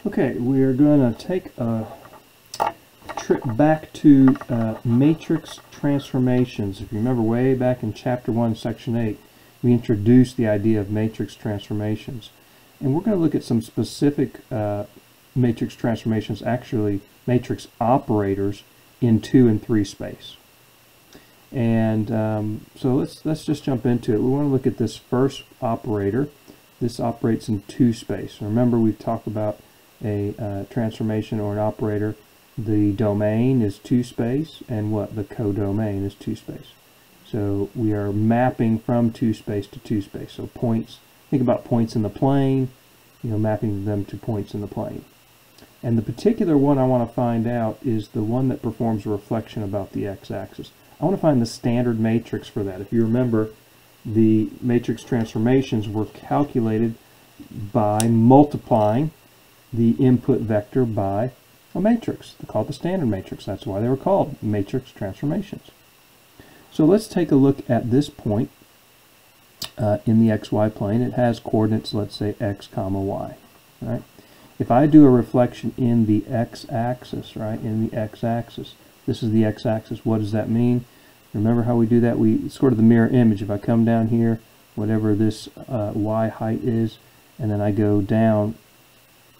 Okay, we are going to take a trip back to matrix transformations. If you remember way back in Chapter 1, Section 8, we introduced the idea of matrix transformations. And we're going to look at some specific matrix transformations, actually matrix operators in 2 and 3 space. And so let's just jump into it. We want to look at this first operator. This operates in 2 space. Remember, we've talked about a transformation or an operator. The domain is 2 space, and what? The codomain is 2 space. So we are mapping from 2 space to 2 space. So points, think about points in the plane, mapping them to points in the plane. And the particular one I want to find out is the one that performs a reflection about the x-axis. I want to find the standard matrix for that. If you remember, the matrix transformations were calculated by multiplying the input vector by a matrix. They're called the standard matrix. That's why they were called matrix transformations. So let's take a look at this point in the xy plane. It has coordinates, let's say x comma y. Right? If I do a reflection in the x-axis, right, in the x-axis, this is the x-axis. What does that mean? Remember how we do that? It's sort of the mirror image. If I come down here, whatever this y height is, and then I go down,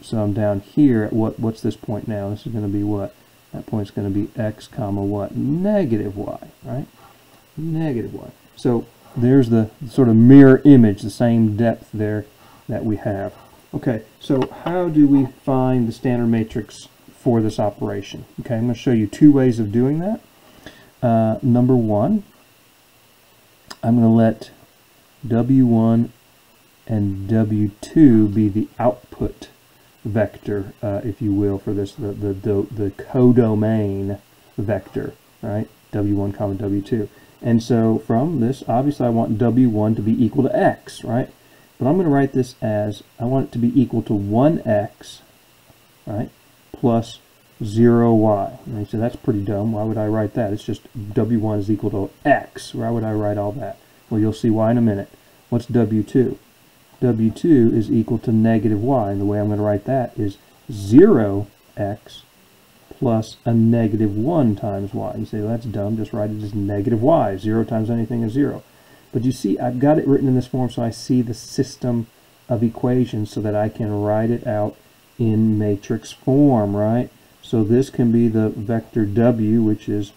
so I'm down here at what's this point now? This is going to be what? That point's going to be x comma what? Negative y, right? Negative y. So there's the sort of mirror image, the same depth there that we have. Okay, so how do we find the standard matrix for this operation? Okay, I'm going to show you 2 ways of doing that. Number 1, I'm going to let W1 and W2 be the output vector, if you will, for this, the codomain vector, right? W1 comma W2. And so from this, obviously I want W1 to be equal to x, right? But I'm going to write this as, I want it to be equal to 1x, right, plus 0y. And you say, that's pretty dumb. Why would I write that? It's just W1 is equal to x. Why would I write all that? Well, you'll see why in a minute. What's W2? W2 is equal to negative y. And the way I'm going to write that is 0x plus a negative 1 times y. You say, well, that's dumb. Just write it as negative y. 0 times anything is 0. But you see, I've got it written in this form so I see the system of equations so that I can write it out in matrix form, right? So this can be the vector W, which is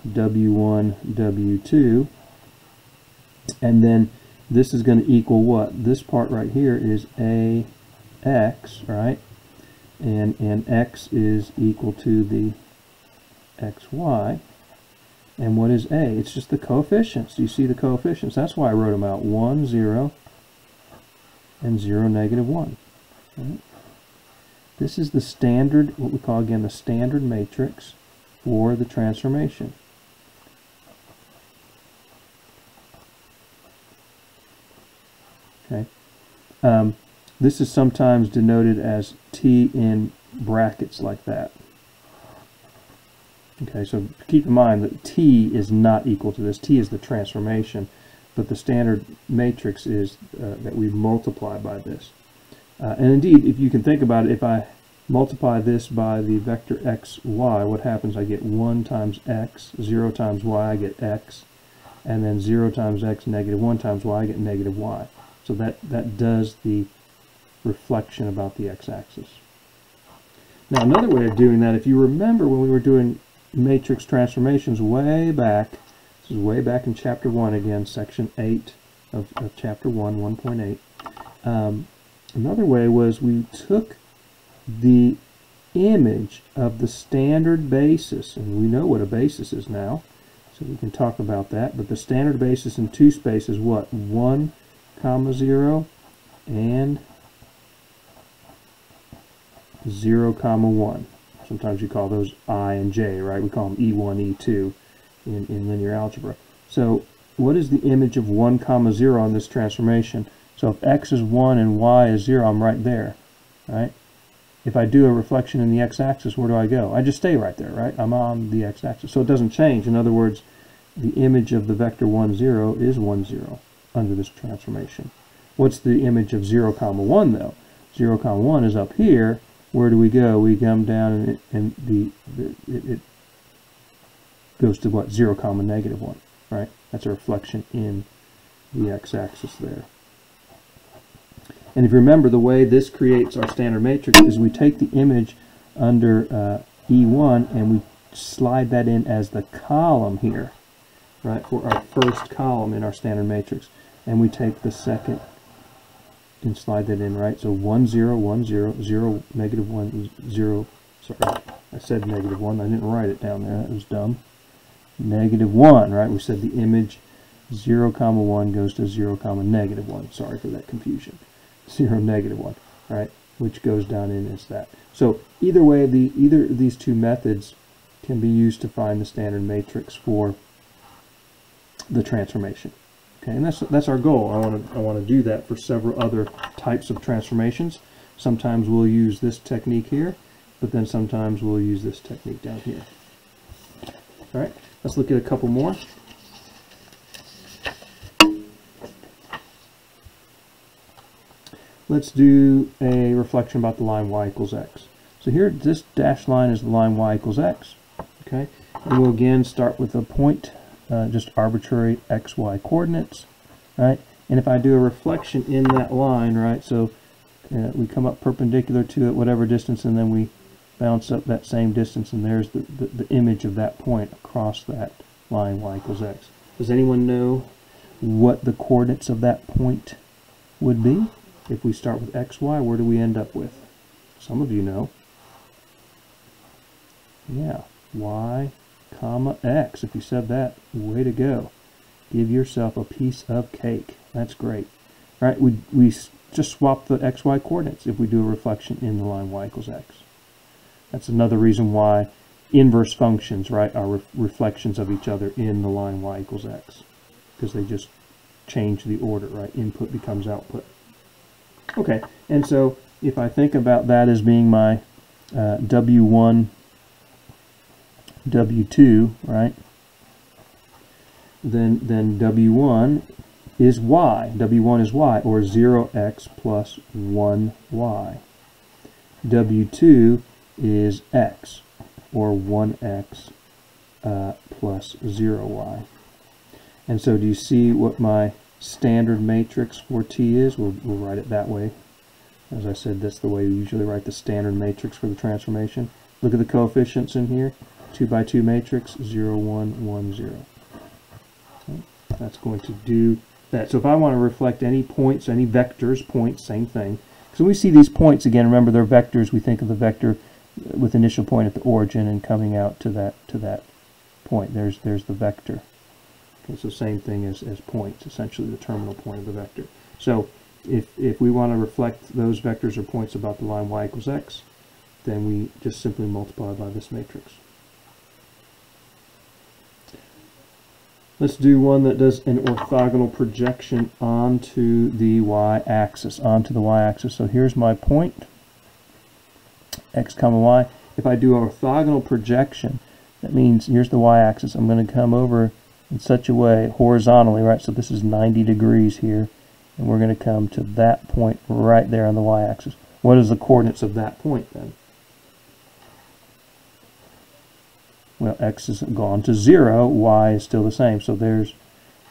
W1, W2. And then this is going to equal what? This part right here is AX, right? And X is equal to the XY. And what is A? It's just the coefficients. You see the coefficients. That's why I wrote them out. 1, 0, and 0, negative 1. Right? This is the standard, what we call again the standard matrix for the transformation. Okay. This is sometimes denoted as T in brackets like that. Okay, so keep in mind that T is not equal to this. T is the transformation, but the standard matrix is that we multiply by this. And indeed, if you can think about it, if I multiply this by the vector x, y, what happens? I get 1 times x, 0 times y, I get x, and then 0 times x, negative 1 times y, I get negative y. So that does the reflection about the x-axis. Now, another way of doing that, if you remember when we were doing matrix transformations way back, this is way back in Chapter 1 again, Section 8 of Chapter 1, 1.8. Another way was we took the image of the standard basis, and we know what a basis is now, so we can talk about that, but the standard basis in 2 space is what? 1, comma 0, and 0, comma 1. Sometimes you call those I and J, right? We call them E1, E2 in linear algebra. So what is the image of 1, comma 0 on this transformation? So if x is 1 and y is 0, I'm right there, right? If I do a reflection in the x-axis, where do I go? I just stay right there, right? I'm on the x-axis. So it doesn't change. In other words, the image of the vector 1, 0 is 1, 0 under this transformation. What's the image of 0, comma 1 though? 0, comma 1 is up here, where do we go? We come down and it goes to what? 0, negative 1, right? That's a reflection in the x-axis there. And if you remember, the way this creates our standard matrix is we take the image under E1 and we slide that in as the column here, right, for our first column in our standard matrix. And we take the second and slide that in, right? So 1, 0, 1, 0, 0, negative 1, 0. Sorry, I said negative 1. I didn't write it down there. That was dumb. Negative 1, right? We said the image 0, 1 goes to 0, negative 1. Sorry for that confusion. 0, negative 1, right? Which goes down in as that. So either way, either of these two methods can be used to find the standard matrix for the transformation. Okay, and that's our goal. I want to do that for several other types of transformations. Sometimes we'll use this technique here, but then sometimes we'll use this technique down here. All right, let's look at a couple more. Let's do a reflection about the line y equals x. So here, this dashed line is the line y equals x. Okay, and we'll again start with a point, just arbitrary xy coordinates, right? And if I do a reflection in that line, right, so we come up perpendicular to it, whatever distance, and then we bounce up that same distance, and there's the image of that point across that line y equals x. Does anyone know what the coordinates of that point would be? If we start with xy, where do we end up with? Some of you know. Yeah, y, comma, x. If you said that, way to go. Give yourself a piece of cake. That's great. All right, we just swap the xy coordinates if we do a reflection in the line y equals x. That's another reason why inverse functions, right, are reflections of each other in the line y equals x, because they just change the order, right? Input becomes output. Okay, and so if I think about that as being my W1, W2, right, then W1 is y. W1 is y, or 0x plus 1y. W2 is x, or 1x plus 0y. And so do you see what my standard matrix for T is? We'll write it that way. As I said, that's the way we usually write the standard matrix for the transformation. Look at the coefficients in here. 2 by 2 matrix, 0, 1, 1, 0. Okay. That's going to do that. So if I want to reflect any points, any vectors, points, same thing. So when we see these points, again, remember they're vectors. We think of the vector with initial point at the origin and coming out to that point. There's the vector. Okay, so same thing as points, essentially the terminal point of the vector. So if we want to reflect those vectors or points about the line y equals x, then we just simply multiply by this matrix. Let's do one that does an orthogonal projection onto the y-axis, So here's my point, x comma y. If I do an orthogonal projection, that means here's the y-axis. I'm going to come over in such a way horizontally, right? So this is 90 degrees here, and we're going to come to that point right there on the y-axis. What is the coordinates of that point then? Well, x has gone to 0, y is still the same. So there's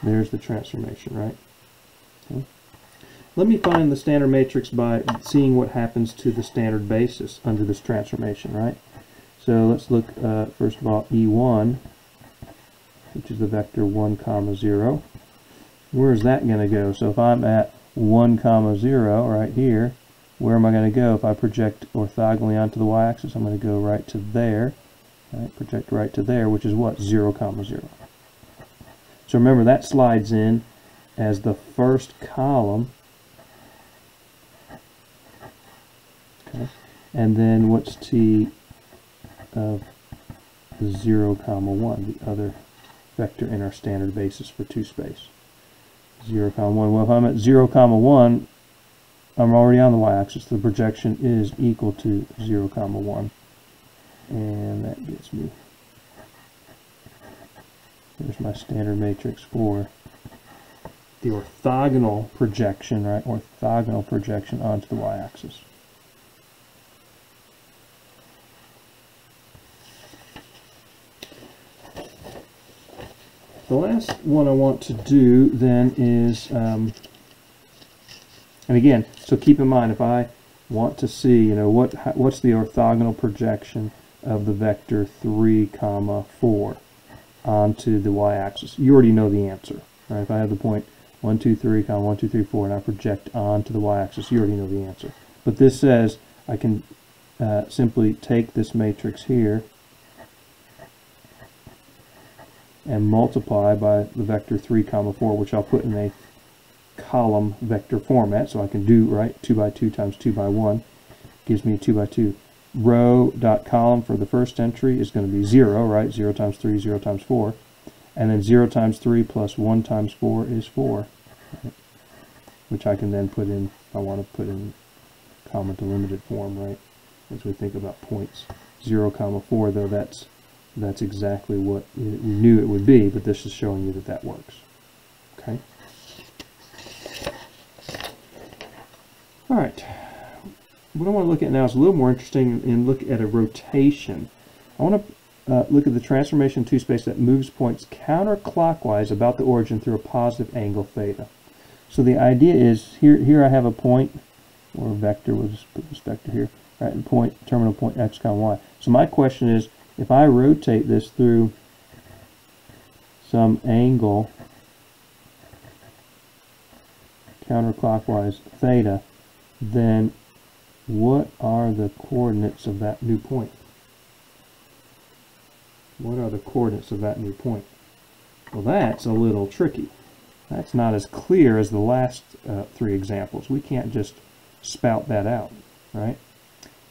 the transformation, right? Okay. Let me find the standard matrix by seeing what happens to the standard basis under this transformation, right? So let's look first of all E1, which is the vector 1, 0. Where is that going to go? So if I'm at 1, 0 right here, where am I going to go? If I project orthogonally onto the y-axis, I'm going to go right to there. Right, project right to there, which is what? 0, 0. So remember, that slides in as the first column. Okay. And then what's T of 0, 1, the other vector in our standard basis for 2 space? 0, 1. Well, if I'm at 0, 1, I'm already on the y-axis. The projection is equal to 0, 1. And that gets me, there's my standard matrix for the orthogonal projection, right? Orthogonal projection onto the y-axis. The last one I want to do then is, and again, so keep in mind, if I want to see, what's the orthogonal projection of the vector 3, 4 onto the y-axis. You already know the answer. Right? If I have the point 1, 2, 3, 1, 2, 3, 4, and I project onto the y-axis, you already know the answer. But this says I can simply take this matrix here and multiply by the vector 3, 4, which I'll put in a column vector format, so I can do, right, 2 by 2 times 2 by 1 gives me a 2 by 2. Row dot column for the first entry is going to be 0, right, 0 times 3, 0 times 4, and then 0 times 3 plus 1 times 4 is 4, right? Which I can then put in, if I want to put in comma delimited form, right, as we think about points. 0, 4, though, that's exactly what we knew it would be, but this is showing you that that works. Okay. All right. What I want to look at now is a little more interesting and look at a rotation. I want to look at the transformation 2 space that moves points counterclockwise about the origin through a positive angle theta. So the idea is here I have a point or a vector. We'll just put this vector here. Right, and point terminal point x, y. So my question is, if I rotate this through some angle counterclockwise theta, then what are the coordinates of that new point? What are the coordinates of that new point? Well, that's a little tricky. That's not as clear as the last 3 examples. We can't just spout that out, right?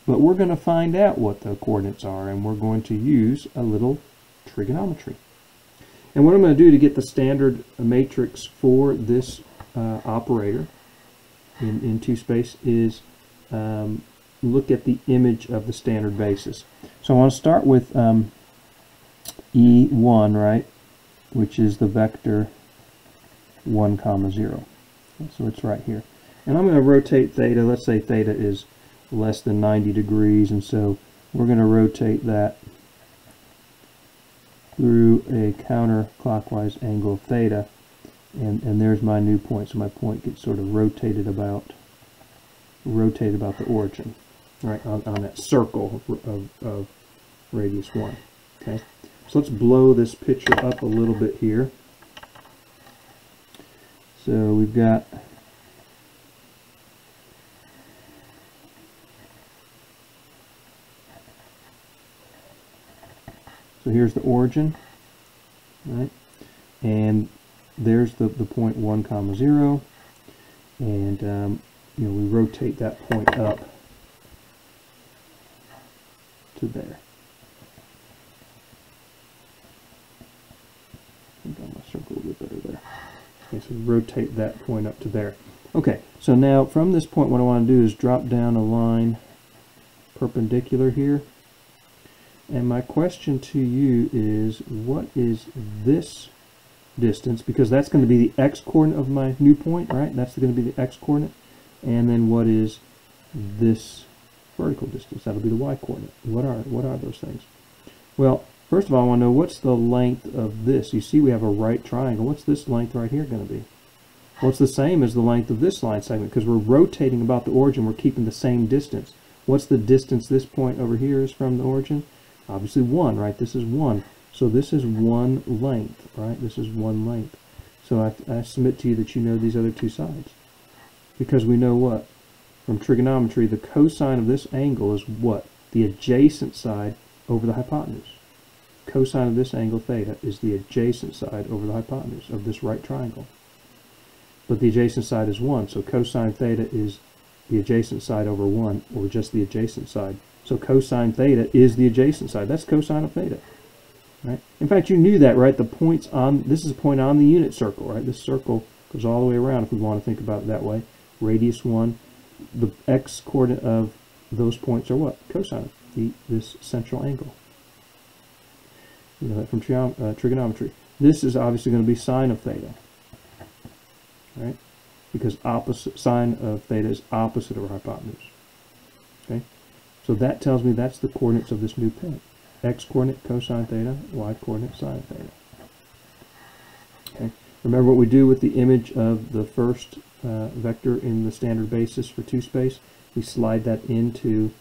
But we're going to find out what the coordinates are, and we're going to use a little trigonometry. And what I'm going to do to get the standard matrix for this operator in 2 space is look at the image of the standard basis. So I want to start with E1, right, which is the vector 1, 0. So it's right here. And I'm going to rotate theta. Let's say theta is less than 90 degrees, and so we're going to rotate that through a counterclockwise angle theta, and there's my new point. So my point gets sort of rotated about the origin, right, on that circle of radius 1. Okay, so let's blow this picture up a little bit here. So we've got so here's the origin, right, and there's the point 1, 0, and we rotate that point up to there. I think I must circle a little bit better there. Okay, so we rotate that point up to there. Okay, so now from this point, what I want to do is drop down a line perpendicular here. And my question to you is, what is this distance? Because that's going to be the x-coordinate of my new point, right? That's going to be the x-coordinate. And then what is this vertical distance? That'll be the y-coordinate. What are those things? Well, first of all, I want to know what's the length of this. You see we have a right triangle. What's this length right here going to be? Well, it's the same as the length of this line segment, because we're rotating about the origin. We're keeping the same distance. What's the distance this point over here is from the origin? Obviously 1, right? This is 1. So this is 1 length, right? This is 1 length. So I submit to you that you know these other 2 sides. Because we know what? From trigonometry, the cosine of this angle is what? The adjacent side over the hypotenuse. Cosine of this angle theta is the adjacent side over the hypotenuse of this right triangle. But the adjacent side is 1, so cosine theta is the adjacent side over 1, or just the adjacent side. So cosine theta is the adjacent side. That's cosine of theta. Right? In fact, you knew that, right? The points on, this is a point on the unit circle, right? This circle goes all the way around if we want to think about it that way. Radius 1, the x-coordinate of those points are what? Cosine, this central angle. You know that from trigonometry. This is obviously going to be sine of theta, right? Because opposite sine of theta is opposite of our hypotenuse. Okay, so that tells me that's the coordinates of this new point. X coordinate cosine theta, y coordinate sine theta. Okay. Remember what we do with the image of the first vector in the standard basis for 2-space? We slide that into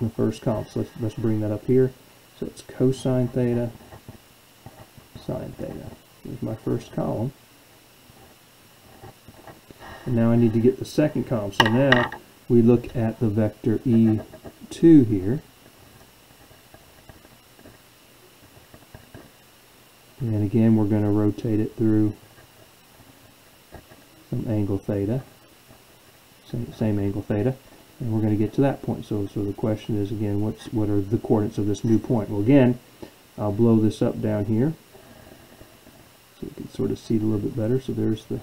the first column. So let's bring that up here. So it's cosine theta, sine theta. Here's my first column. And now I need to get the second column. So now we look at the vector E2 here. And again, we're going to rotate it through some angle theta, same angle theta, and we're going to get to that point. So the question is, again, what are the coordinates of this new point? Well, again, I'll blow this up down here so you can sort of see it a little bit better. So there's the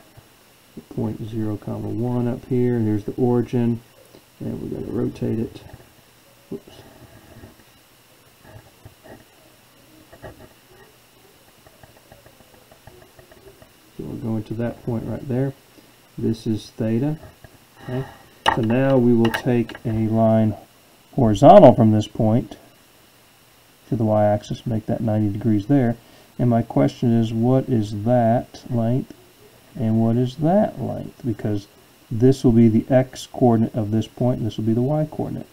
point 0, 1 up here, and there's the origin, and we're going to rotate it. Whoops. So we're going to that point right there. This is theta. Okay. So now we will take a line horizontal from this point to the y-axis, make that 90 degrees there. And my question is, what is that length and what is that length? Because this will be the x-coordinate of this point, and this will be the y-coordinate.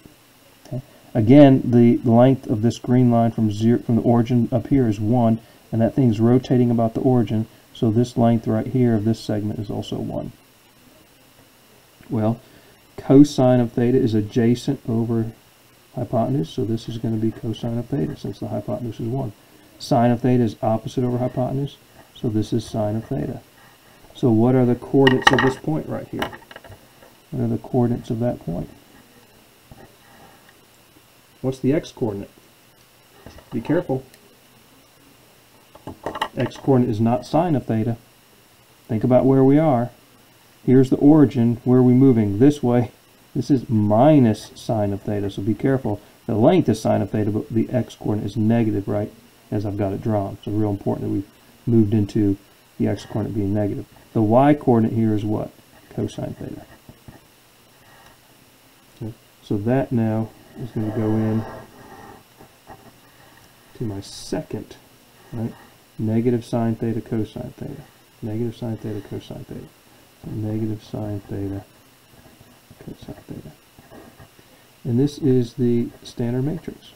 Okay. Again, the length of this green line from the origin up here is 1, and that thing's rotating about the origin. So this length right here of this segment is also 1. Well, cosine of theta is adjacent over hypotenuse, so this is going to be cosine of theta since the hypotenuse is 1. Sine of theta is opposite over hypotenuse, so this is sine of theta. So what are the coordinates of this point right here? What are the coordinates of that point? What's the x-coordinate? Be careful. X-coordinate is not sine of theta. Think about where we are. Here's the origin. Where are we moving? This way. This is minus sine of theta, so be careful. The length is sine of theta, but the x-coordinate is negative, right, as I've got it drawn. So real important that we've moved into the x-coordinate being negative. The y-coordinate here is what? Cosine theta. Okay. So that now is going to go in to my second, right? Negative sine theta, cosine theta. Negative sine theta, cosine theta. So negative sine theta, cosine theta. And this is the standard matrix.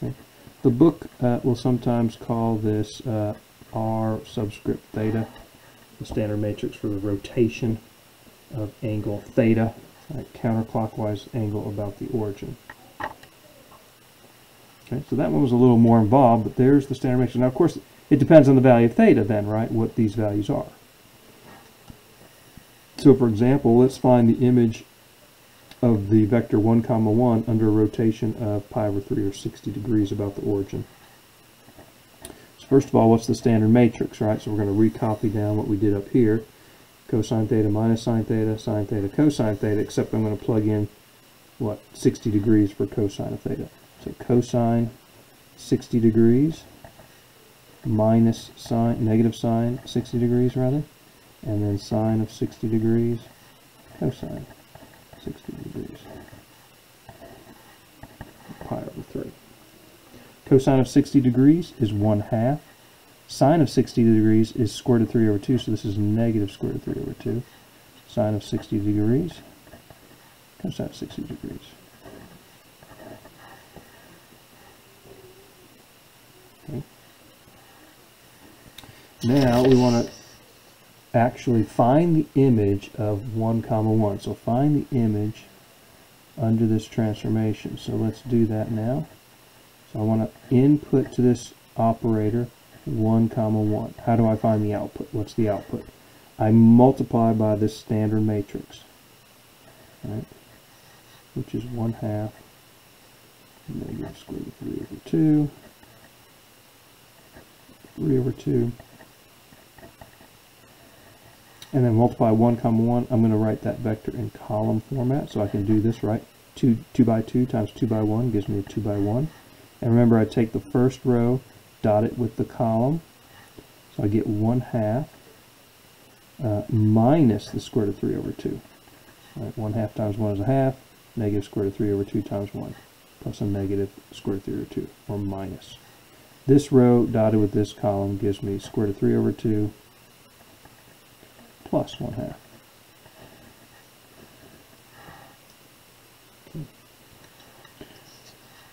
Okay. The book will sometimes call this R subscript theta, the standard matrix for the rotation of angle theta, counterclockwise angle about the origin. Okay, so that one was a little more involved, but there's the standard matrix. Now, of course, it depends on the value of theta then, right, what these values are. So, for example, let's find the image of the vector 1, 1 under a rotation of pi over 3 or 60 degrees about the origin. So first of all, what's the standard matrix, right? So we're going to recopy down what we did up here. Cosine theta minus sine theta, cosine theta, except I'm going to plug in, what, 60 degrees for cosine of theta. So cosine 60 degrees minus sine, negative sine 60 degrees rather, and then sine of 60 degrees, cosine 60 degrees, pi over 3. Cosine of 60 degrees is 1/2. Sine of 60 degrees is square root of 3 over 2, so this is negative square root of 3 over 2. Sine of 60 degrees, cosine of 60 degrees. Okay. Now we want to actually find the image of 1, 1. So find the image under this transformation. So let's do that now. So I want to input to this operator 1, 1. How do I find the output? What's the output? I multiply by this standard matrix, right, which is 1/2 negative square root of 3 over 2, 3 over 2. And then multiply 1, 1. I'm going to write that vector in column format, so I can do this, right? 2 by 2 times 2 by 1 gives me a 2 by 1. And remember, I take the first row, dot it with the column, so I get 1/2 minus the square root of 3 over 2. All right, 1/2 times 1 is 1/2, negative square root of 3 over 2 times 1, plus a negative square root of 3 over 2, or minus. this row dotted with this column gives me square root of 3 over 2 plus 1/2. Okay.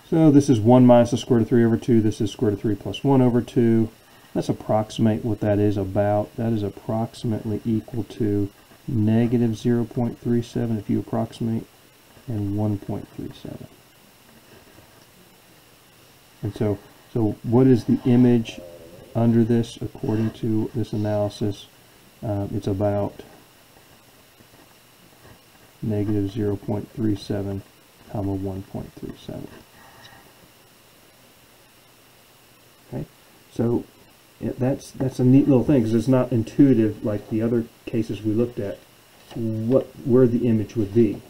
So this is 1 minus the square root of 3 over 2. This is square root of 3 plus 1 over 2. Let's approximate what that is about. That is approximately equal to negative 0.37 if you approximate, and 1.37. And so what is the image under this according to this analysis? It's about negative 0.37 comma 1.37. Okay, so that's a neat little thing because it's not intuitive like the other cases we looked at. Where the image would be,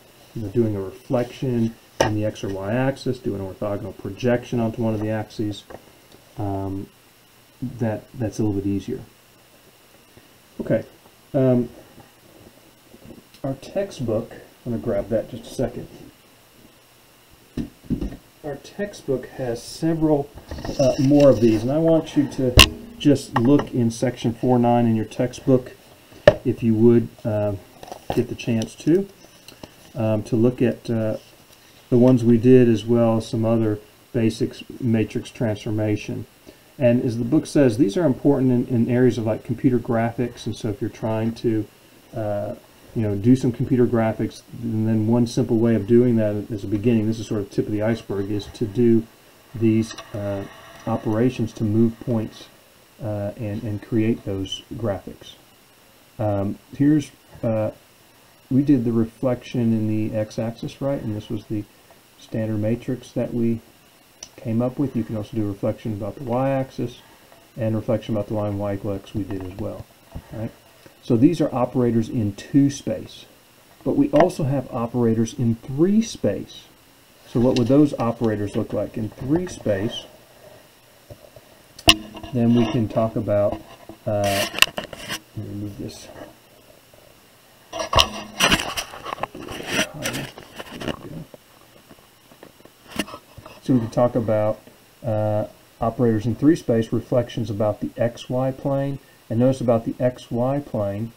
doing a reflection on the x or y axis, doing an orthogonal projection onto one of the axes. That's a little bit easier. Okay, our textbook. I'm going to grab that just a second. Our textbook has several more of these, and I want you to just look in section 4.9 in your textbook, if you would get the chance to look at the ones we did as well as some other basics matrix transformation. And as the book says, these are important in areas of like computer graphics, and so if you're trying to do some computer graphics, and then one simple way of doing that as a beginning, this is sort of tip of the iceberg, is to do these operations to move points and create those graphics. Here's we did the reflection in the x-axis, right? And this was the standard matrix that we came up with. You can also do a reflection about the y-axis and reflection about the line y equal x we did as well. Right? So these are operators in 2 space. But we also have operators in 3 space. So what would those operators look like in 3 space? Then we can talk about, let me move this. So we can talk about operators in 3 space, reflections about the xy plane, and notice about the xy plane,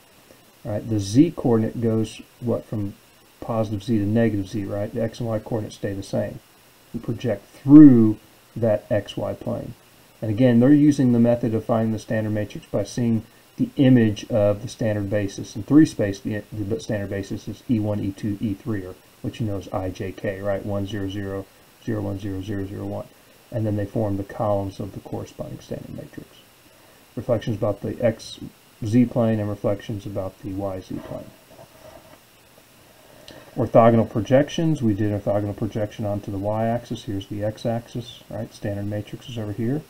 right? The z coordinate goes from positive z to negative z, right? The x and y coordinates stay the same. We project through that xy plane, and again, they're using the method of finding the standard matrix by seeing the image of the standard basis. In 3 space, the standard basis is E1, E2, E3, or what you know is IJK, right? 1, 0, 0. 0, 1, 0, 0, 0, 1. And then they form the columns of the corresponding standard matrix. Reflections about the xz plane and reflections about the yz plane. Orthogonal projections. We did orthogonal projection onto the y-axis. Here's the x-axis, right? Standard matrix is over here.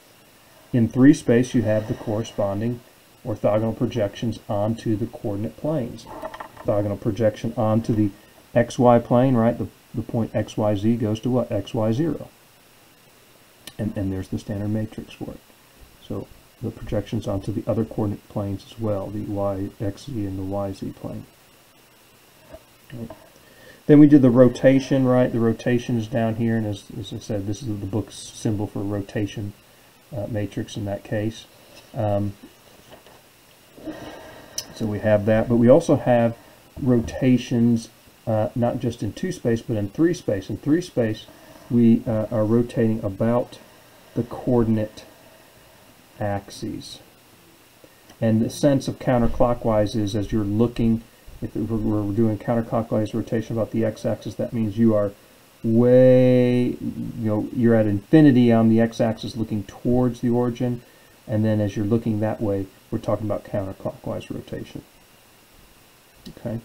In 3 space, you have the corresponding orthogonal projections onto the coordinate planes. Orthogonal projection onto the xy plane, right? The point xyz goes to what? xy0. And there's the standard matrix for it. So the projections onto the other coordinate planes as well, the yxz and the yz plane. Right. Then we did the rotation, right? The rotation is down here, and as I said, this is the book's symbol for rotation matrix in that case. So we have that, but we also have rotations not just in 2 space, but in 3 space. In 3 space, we are rotating about the coordinate axes. And the sense of counterclockwise is as you're looking, if we're doing counterclockwise rotation about the x-axis, that means you are way, you're at infinity on the x-axis looking towards the origin, and then as you're looking that way, we're talking about counterclockwise rotation. Okay.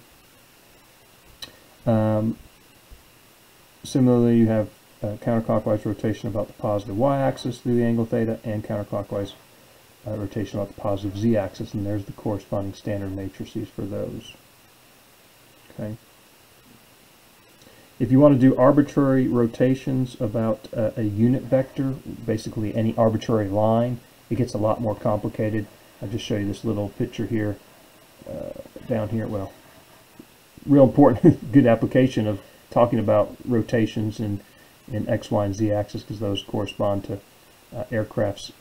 Similarly, you have counterclockwise rotation about the positive y-axis through the angle theta, and counterclockwise rotation about the positive z-axis, and there's the corresponding standard matrices for those. Okay. If you want to do arbitrary rotations about a unit vector, basically any arbitrary line, it gets a lot more complicated. I'll just show you this little picture here, down here. Well, real important, good application of talking about rotations in x, y, and z axis, because those correspond to aircraft's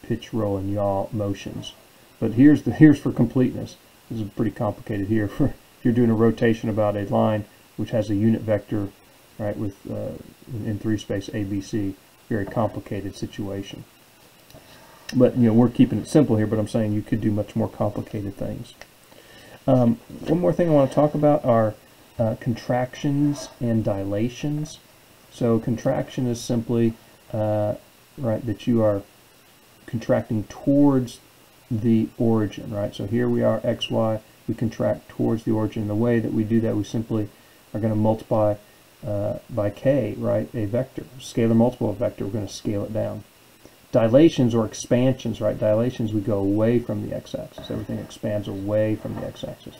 pitch, roll, and yaw motions. But here's for completeness. This is pretty complicated here. If you're doing a rotation about a line which has a unit vector, right, with in 3 space ABC, very complicated situation. But we're keeping it simple here. But I'm saying you could do much more complicated things. One more thing I want to talk about are contractions and dilations. So contraction is simply right, that you are contracting towards the origin, right? So here we are, x, y, we contract towards the origin. The way that we do that, we simply are going to multiply by k, right, a vector, scalar multiple of a vector. We're going to scale it down. Dilations or expansions, right? Dilations, we go away from the x-axis. Everything expands away from the x-axis.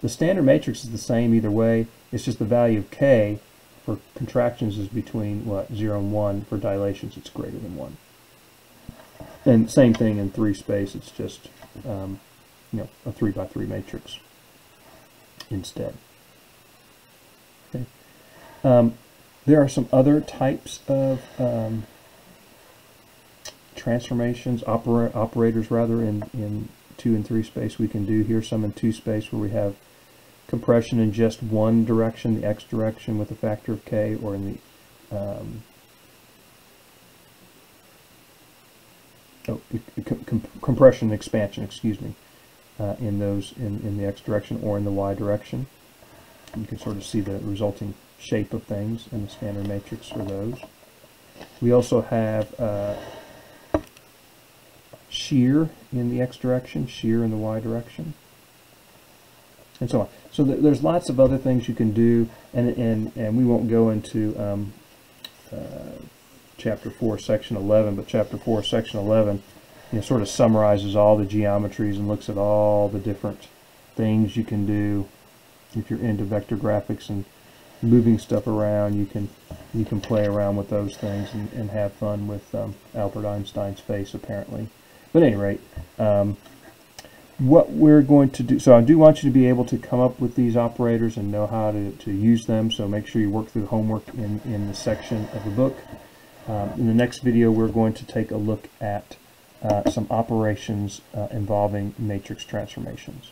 The standard matrix is the same either way. It's just the value of k for contractions is between, what, 0 and 1. For dilations, it's greater than 1. And same thing in 3 space. It's just, a 3 by 3 matrix instead. Okay. There are some other types of transformations, operators rather, in 2 and 3 space we can do. Here's some in 2 space where we have compression in just one direction, the x direction, with a factor of k, or in the compression and expansion, excuse me, in those in the x direction or in the y direction. You can sort of see the resulting shape of things in the standard matrix for those. We also have shear in the x direction, shear in the y direction, and so on. So there's lots of other things you can do, and we won't go into Chapter 4, Section 11, but Chapter 4, Section 11, sort of summarizes all the geometries and looks at all the different things you can do. If you're into vector graphics and moving stuff around, you can play around with those things and have fun with Albert Einstein's face, apparently. But at any rate, what we're going to do, so I do want you to be able to come up with these operators and know how to use them, so make sure you work through the homework in the section of the book. In the next video, we're going to take a look at some operations involving matrix transformations.